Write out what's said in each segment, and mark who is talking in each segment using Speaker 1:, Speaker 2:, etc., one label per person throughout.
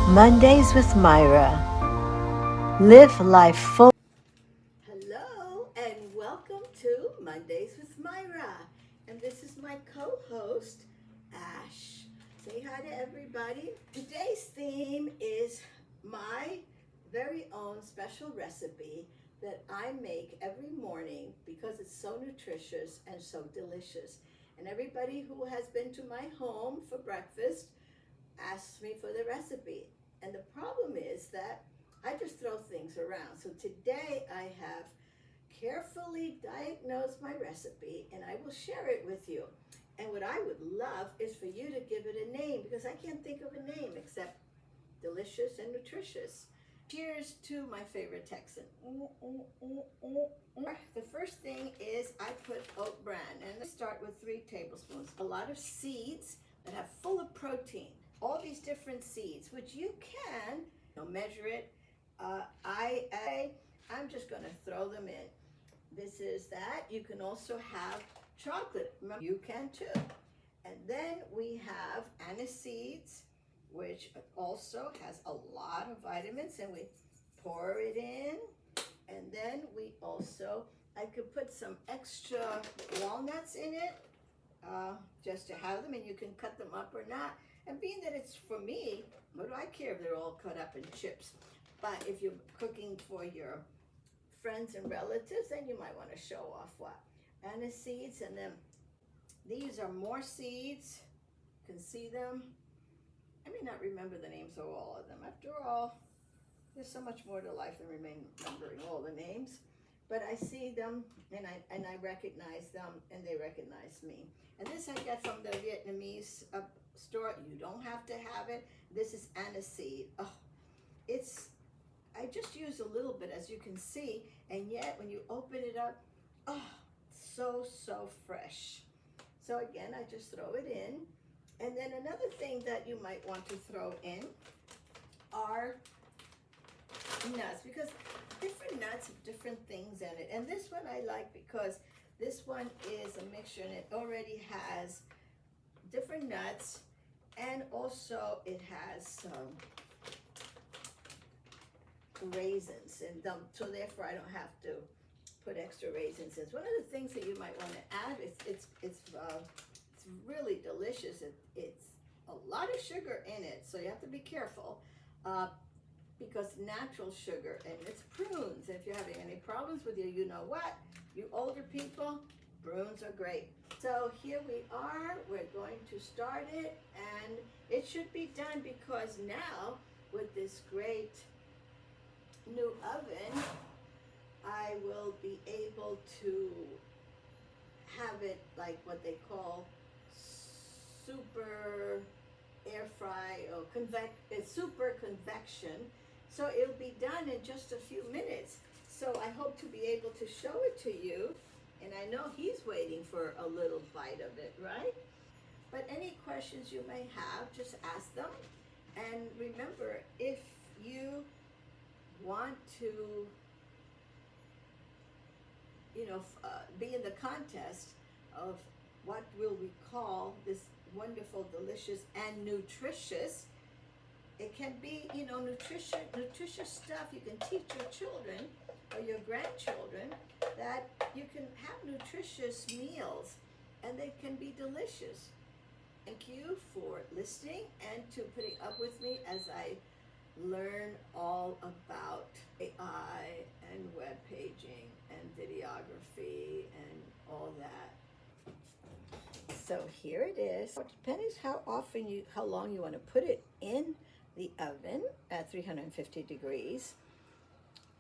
Speaker 1: Mondays with Myra. Live life full.
Speaker 2: Hello and welcome to Mondays with Myra. And this is my co-host, Ash. Say hi to everybody. Today's theme is my very own special recipe that I make every morning because it's so nutritious and so delicious. And everybody who has been to my home for breakfast asks me for the recipe. And the problem is that I just throw things around. So today I have carefully diagnosed my recipe and I will share it with you. And what I would love is for you to give it a name because I can't think of a name except delicious and nutritious. Cheers to my favorite Texan. The first thing is I put oat bran, and I start with 3 tablespoons. A lot of seeds that have full of protein. All these different seeds, which you can measure it. I'm just going to throw them in. This is that. You can also have chocolate. You can too. And then we have anise seeds, which also has a lot of vitamins, and we pour it in. And then we also, I could put some extra walnuts in it, just to have them, and you can cut them up or not. And being that it's for me, what do I care if they're all cut up in chips? But if you're cooking for your friends and relatives, then you might want to show off what? Anise seeds, and then these are more seeds. You can see them. I may not remember the names of all of them. After all, there's so much more to life than remembering all the names. But I see them and I recognize them and they recognize me. And this I get from the Vietnamese store. You don't have to have it. This is aniseed. Oh, I just use a little bit, as you can see, and yet when you open it up, oh, so fresh. So again, I just throw it in. And then another thing that you might want to throw in are nuts, because different nuts have different things in it. And this one I like because this one is a mixture and it already has different nuts, and also it has some raisins, and so therefore I don't have to put extra raisins in. One of the things that you might want to add is it's really delicious. It's a lot of sugar in it, so you have to be careful because natural sugar, and it's prunes. If you're having any problems with you know what, you older people, prunes are great. So here we are. We're going to start it, and it should be done because now with this great new oven, I will be able to have it like what they call super air fry or super convection. So it'll be done in just a few minutes. So I hope to be able to show it to you. And I know he's waiting for a little bite of it, right? But any questions you may have, just ask them. And remember, if you want to, be in the contest of what will we call this wonderful, delicious, and nutritious, it can be, nutritious stuff you can teach your children or your grandchildren, that you can have nutritious meals and they can be delicious. Thank you for listening and to putting up with me as I learn all about AI and web paging and videography and all that. So here it is. It depends how long you want to put it in the oven at 350 degrees.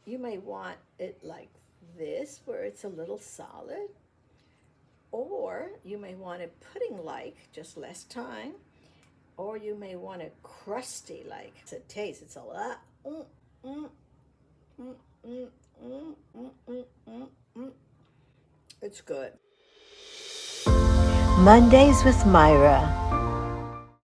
Speaker 2: You may want it like this, where it's a little solid, or you may want it pudding-like, just less time, or you may want it crusty like. It's a taste. It's a lot. It's good.
Speaker 1: Mondays with Myra.